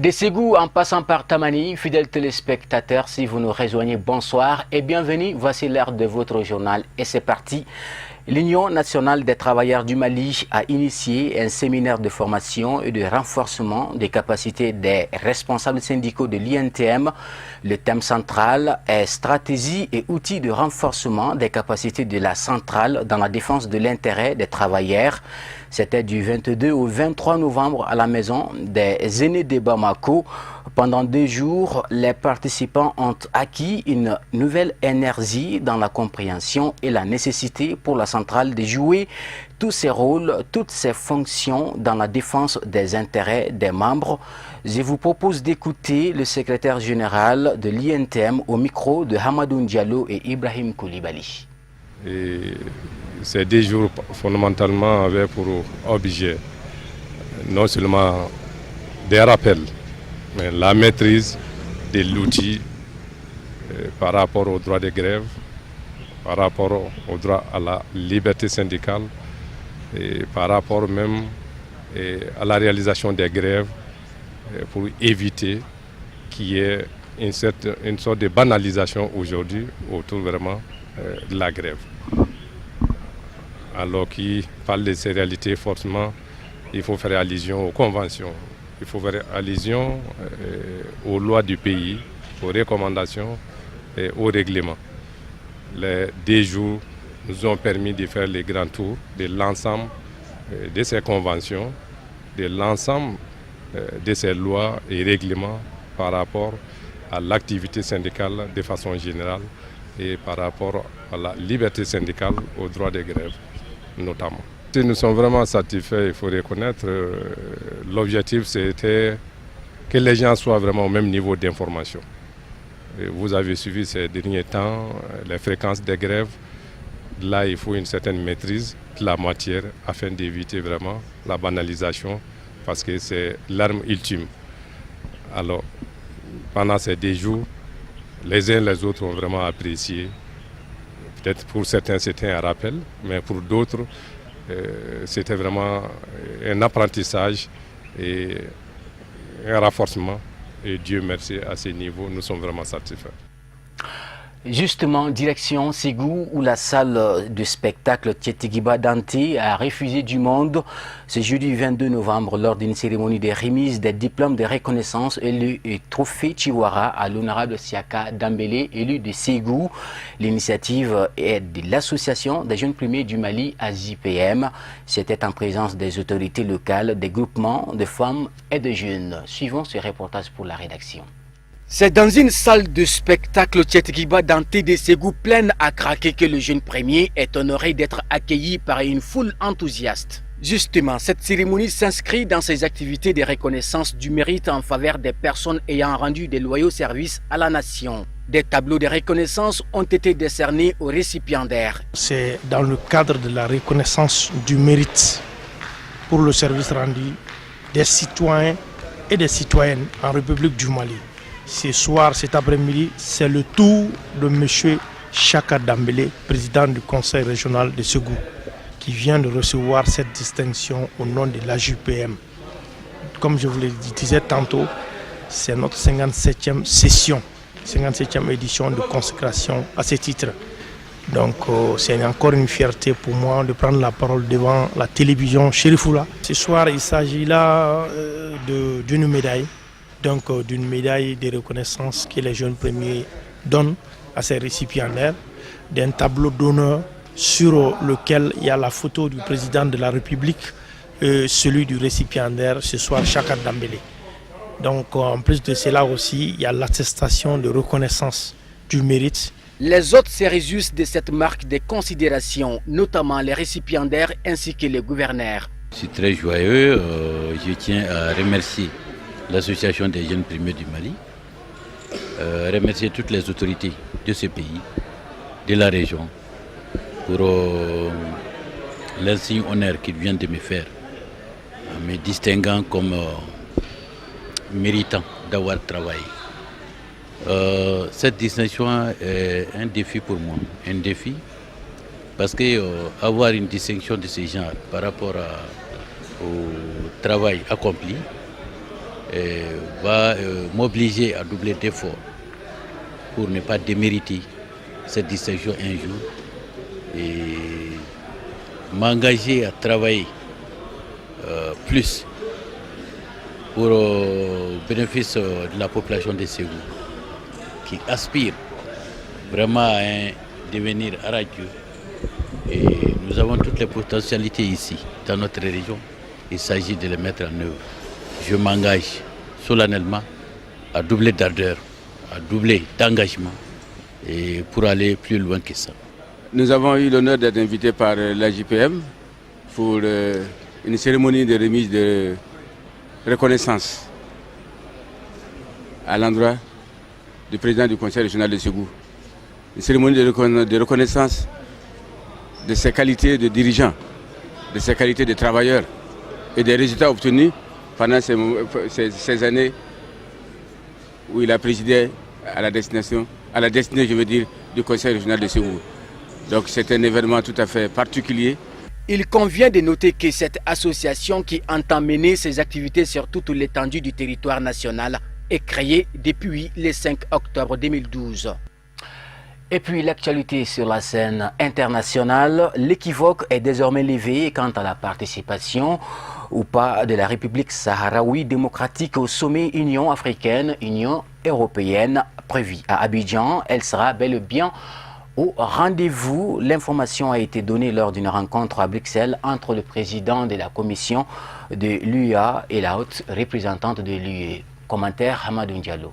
Des Ségou en passant par Tamani, fidèles téléspectateurs, si vous nous rejoignez, bonsoir et bienvenue. Voici l'heure de votre journal et c'est parti. L'Union nationale des travailleurs du Mali a initié un séminaire de formation et de renforcement des capacités des responsables syndicaux de l'INTM. Le thème central est stratégie et outils de renforcement des capacités de la centrale dans la défense de l'intérêt des travailleurs. C'était du 22 au 23 novembre à la maison des aînés de Bamako. Pendant 2 jours, les participants ont acquis une nouvelle énergie dans la compréhension et la nécessité pour la centrale de jouer tous ses rôles, toutes ses fonctions dans la défense des intérêts des membres. Je vous propose d'écouter le secrétaire général de l'INTM au micro de Hamadou Diallo et Ibrahim Koulibaly. Ces 2 jours fondamentalement avaient pour objet non seulement des rappels, mais la maîtrise de l'outil par rapport au droit de grève, par rapport au droit à la liberté syndicale et par rapport même à la réalisation des grèves pour éviter qu'il y ait une sorte de banalisation aujourd'hui autour vraiment de la grève. Alors qu'il parle de ces réalités, forcément, il faut faire allusion aux conventions, il faut faire allusion aux lois du pays, aux recommandations et aux règlements. Les 2 jours nous ont permis de faire le grand tour de l'ensemble de ces conventions, de l'ensemble de ces lois et règlements par rapport à l'activité syndicale de façon générale et par rapport à la liberté syndicale, au droit de grève notamment. Nous sommes vraiment satisfaits, il faut reconnaître. L'objectif c'était que les gens soient vraiment au même niveau d'information. Vous avez suivi ces derniers temps les fréquences des grèves. Là, il faut une certaine maîtrise de la matière afin d'éviter vraiment la banalisation parce que c'est l'arme ultime. Alors, pendant ces 2 jours, les uns et les autres ont vraiment apprécié. Peut-être pour certains, c'était un rappel, mais pour d'autres, c'était vraiment un apprentissage et un renforcement. Et Dieu merci, à ce niveau, nous sommes vraiment satisfaits. Justement, direction Ségou, où la salle de spectacle Tchétigiba Dante a refusé du monde ce jeudi 22 novembre lors d'une cérémonie de remise des diplômes de reconnaissance élu et trophée Chiwara à l'honorable Siaka Dambélé, élu de Ségou. L'initiative est de l'association des jeunes primés du Mali à JPM. C'était en présence des autorités locales, des groupements de femmes et de jeunes. Suivons ce reportage pour la rédaction. C'est dans une salle de spectacle Tchétigiba Dante de Ségou pleine à craquer que le jeune premier est honoré d'être accueilli par une foule enthousiaste. Justement, cette cérémonie s'inscrit dans ses activités de reconnaissance du mérite en faveur des personnes ayant rendu de loyaux services à la nation. Des tableaux de reconnaissance ont été décernés aux récipiendaires. C'est dans le cadre de la reconnaissance du mérite pour le service rendu des citoyens et des citoyennes en République du Mali. Ce soir, cet après-midi, c'est le tour de M. Chaka Dambélé, président du conseil régional de Ségou, qui vient de recevoir cette distinction au nom de l'AJPM. Comme je vous le disais tantôt, c'est notre 57e session, 57e édition de consécration à ce titre. Donc c'est encore une fierté pour moi de prendre la parole devant la télévision Chérifoula. Ce soir, il s'agit là d'une médaille. Donc d'une médaille de reconnaissance que les jeunes premiers donnent à ces récipiendaires, d'un tableau d'honneur sur lequel il y a la photo du président de la République, celui du récipiendaire ce soir, Chaka Dambélé. Donc en plus de cela aussi, il y a l'attestation de reconnaissance du mérite. Les autres se réjouissent de cette marque de considération, notamment les récipiendaires ainsi que les gouverneurs. Je suis très joyeux, je tiens à remercier l'association des jeunes primés du Mali, remercier toutes les autorités de ce pays, de la région, pour l'insigne honneur qu'ils viennent de me faire, en me distinguant comme méritant d'avoir travaillé. Cette distinction est un défi pour moi, un défi parce que avoir une distinction de ce genre par rapport au travail accompli, va m'obliger à doubler d'efforts pour ne pas démériter cette distinction un jour et m'engager à travailler plus pour le bénéfice de la population de Ségou qui aspire vraiment à un devenir radieux. Et nous avons toutes les potentialités ici, dans notre région. Il s'agit de les mettre en œuvre. Je m'engage solennellement à doubler d'ardeur, à doubler d'engagement et pour aller plus loin que ça. Nous avons eu l'honneur d'être invités par la JPM pour une cérémonie de remise de reconnaissance à l'endroit du président du Conseil régional de Ségou. Une cérémonie de reconnaissance de ses qualités de dirigeant, de ses qualités de travailleur et des résultats obtenus pendant ces années où il a présidé à la destinée, je veux dire, du Conseil régional de Ségou. Donc c'est un événement tout à fait particulier. Il convient de noter que cette association qui entend mener ses activités sur toute l'étendue du territoire national est créée depuis le 5 octobre 2012. Et puis l'actualité sur la scène internationale, l'équivoque est désormais levé quant à la participation ou pas de la République sahraoui démocratique au sommet Union africaine, Union européenne prévu à Abidjan. Elle sera bel et bien au rendez-vous. L'information a été donnée lors d'une rencontre à Bruxelles entre le président de la commission de l'UA et la haute représentante de l'UE. Commentaire Hamadou Diallo.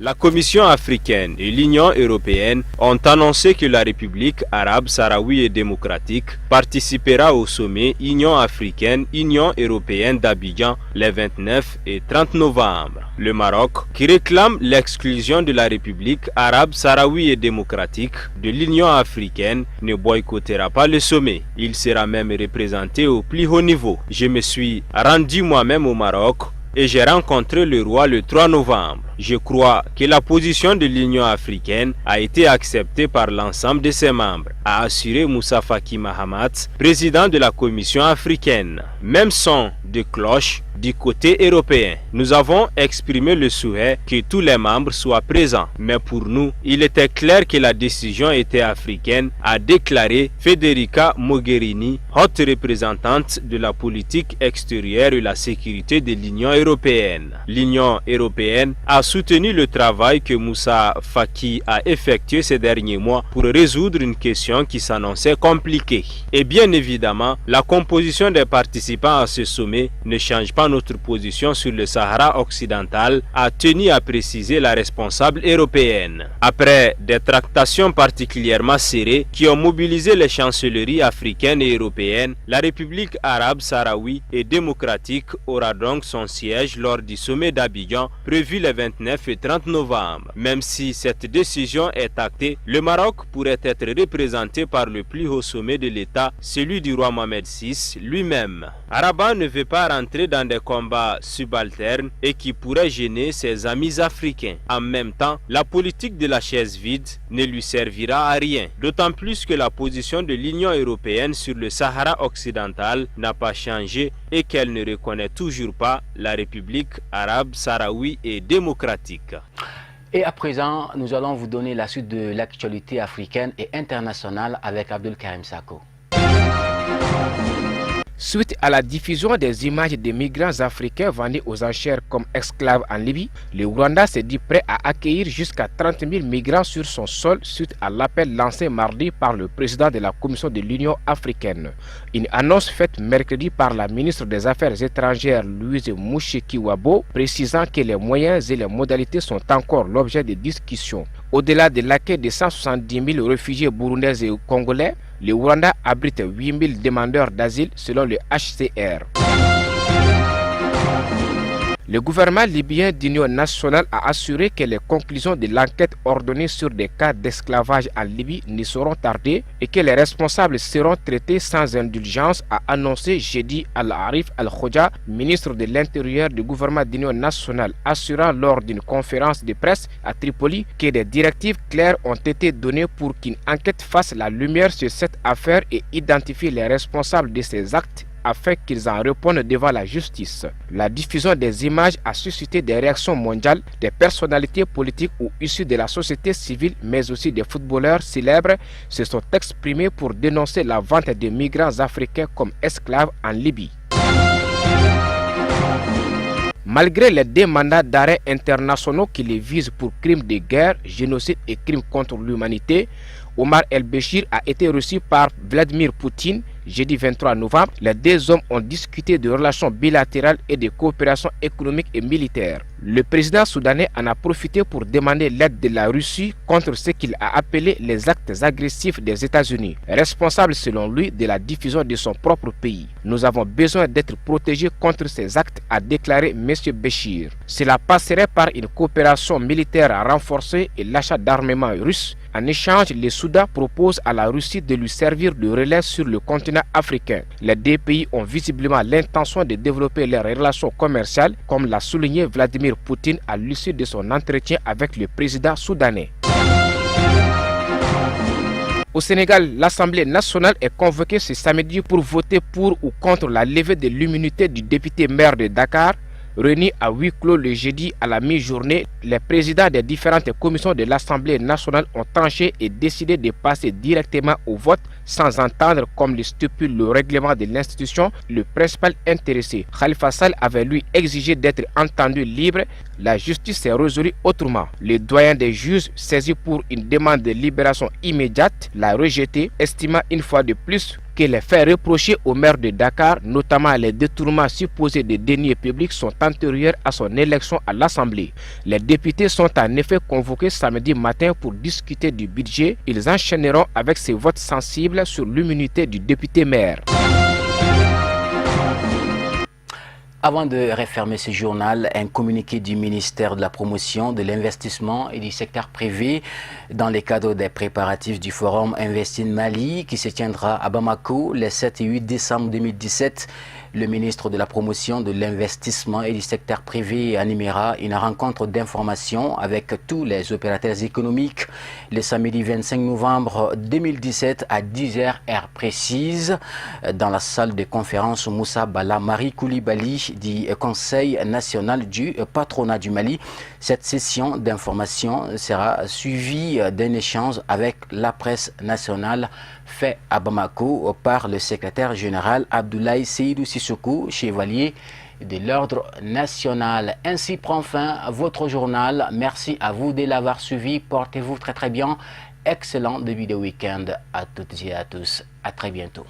La Commission africaine et l'Union européenne ont annoncé que la République arabe sahraoui et démocratique participera au sommet Union africaine, Union européenne d'Abidjan les 29 et 30 novembre. Le Maroc, qui réclame l'exclusion de la République arabe sahraoui et démocratique de l'Union africaine, ne boycottera pas le sommet. Il sera même représenté au plus haut niveau. Je me suis rendu moi-même au Maroc et j'ai rencontré le roi le 3 novembre. Je crois que la position de l'Union africaine a été acceptée par l'ensemble de ses membres, a assuré Moussa Faki Mahamat, président de la Commission africaine. Même son de cloche du côté européen. Nous avons exprimé le souhait que tous les membres soient présents, mais pour nous, il était clair que la décision était africaine, a déclaré Federica Mogherini, haute représentante de la politique extérieure et la sécurité de l'Union européenne. L'Union européenne a soutenu le travail que Moussa Faki a effectué ces derniers mois pour résoudre une question qui s'annonçait compliquée. Et bien évidemment, la composition des participants à ce sommet ne change pas notre position sur le Sahara occidental, a tenu à préciser la responsable européenne. Après des tractations particulièrement serrées qui ont mobilisé les chancelleries africaines et européennes, la République arabe sahraoui et démocratique aura donc son siège lors du sommet d'Abidjan prévu les 29 et 30 novembre. Même si cette décision est actée, le Maroc pourrait être représenté par le plus haut sommet de l'État, celui du roi Mohamed VI lui-même. Arabat ne veut pas rentrer dans des combats subalternes et qui pourraient gêner ses amis africains. En même temps, la politique de la chaise vide ne lui servira à rien, d'autant plus que la position de l'Union européenne sur le Sahara occidental n'a pas changé et qu'elle ne reconnaît toujours pas la République arabe sahraoui et démocratique. Et à présent, nous allons vous donner la suite de l'actualité africaine et internationale avec Abdul Karim Sako. Suite à la diffusion des images des migrants africains vendus aux enchères comme esclaves en Libye, le Rwanda s'est dit prêt à accueillir jusqu'à 30 000 migrants sur son sol suite à l'appel lancé mardi par le président de la Commission de l'Union africaine. Une annonce faite mercredi par la ministre des Affaires étrangères Louise Mushikiwabo, précisant que les moyens et les modalités sont encore l'objet de discussions. Au-delà de l'accueil de 170 000 réfugiés burundais et congolais, le Rwanda abrite 8 000 demandeurs d'asile selon le HCR. Le gouvernement libyen d'union nationale a assuré que les conclusions de l'enquête ordonnée sur des cas d'esclavage en Libye ne seront tardées et que les responsables seront traités sans indulgence, a annoncé jeudi Al-Arif Al-Khoja, ministre de l'Intérieur du gouvernement d'union nationale, assurant lors d'une conférence de presse à Tripoli que des directives claires ont été données pour qu'une enquête fasse la lumière sur cette affaire et identifie les responsables de ces actes afin qu'ils en répondent devant la justice. La diffusion des images a suscité des réactions mondiales. Des personnalités politiques ou issues de la société civile, mais aussi des footballeurs célèbres, se sont exprimés pour dénoncer la vente des migrants africains comme esclaves en Libye. Malgré les 2 mandats d'arrêt internationaux qui les visent pour crimes de guerre, génocide et crimes contre l'humanité, Omar el-Béchir a été reçu par Vladimir Poutine jeudi 23 novembre. Les 2 hommes ont discuté de relations bilatérales et de coopération économique et militaire. Le président soudanais en a profité pour demander l'aide de la Russie contre ce qu'il a appelé les actes agressifs des États-Unis, responsables selon lui de la diffusion de son propre pays. Nous avons besoin d'être protégés contre ces actes, a déclaré M. Béchir. Cela passerait par une coopération militaire renforcée et l'achat d'armements russes. En échange, le Soudan propose à la Russie de lui servir de relais sur le continent africain. Les 2 pays ont visiblement l'intention de développer leurs relations commerciales, comme l'a souligné Vladimir Poutine à l'issue de son entretien avec le président soudanais. Au Sénégal, l'Assemblée nationale est convoquée ce samedi pour voter pour ou contre la levée de l'immunité du député maire de Dakar. Réunis à huis clos le jeudi à la mi-journée, les présidents des différentes commissions de l'Assemblée nationale ont tranché et décidé de passer directement au vote sans entendre, comme le stipule le règlement de l'institution, le principal intéressé. Khalifa Sall avait lui exigé d'être entendu libre. La justice s'est résolue autrement. Le doyen des juges, saisi pour une demande de libération immédiate, l'a rejeté, estimant une fois de plus que les faits reprochés au maire de Dakar, notamment les détournements supposés de deniers publics, sont antérieurs à son élection à l'Assemblée. Les députés sont en effet convoqués samedi matin pour discuter du budget. Ils enchaîneront avec ces votes sensibles sur l'immunité du député maire. Avant de refermer ce journal, un communiqué du ministère de la Promotion, de l'Investissement et du secteur privé dans le cadre des préparatifs du Forum Investi Mali qui se tiendra à Bamako les 7 et 8 décembre 2017. Le ministre de la Promotion, de l'Investissement et du secteur privé animera une rencontre d'information avec tous les opérateurs économiques le samedi 25 novembre 2017 à 10h heure précise dans la salle de conférence Moussa Bala Marie Koulibaly du Conseil national du patronat du Mali. Cette session d'information sera suivie d'un échange avec la presse nationale fait à Bamako par le secrétaire général Abdoulaye Seydou Sissoko, chevalier de l'ordre national. Ainsi prend fin votre journal. Merci à vous de l'avoir suivi. Portez-vous très bien. Excellent début de week-end à toutes et à tous. À très bientôt.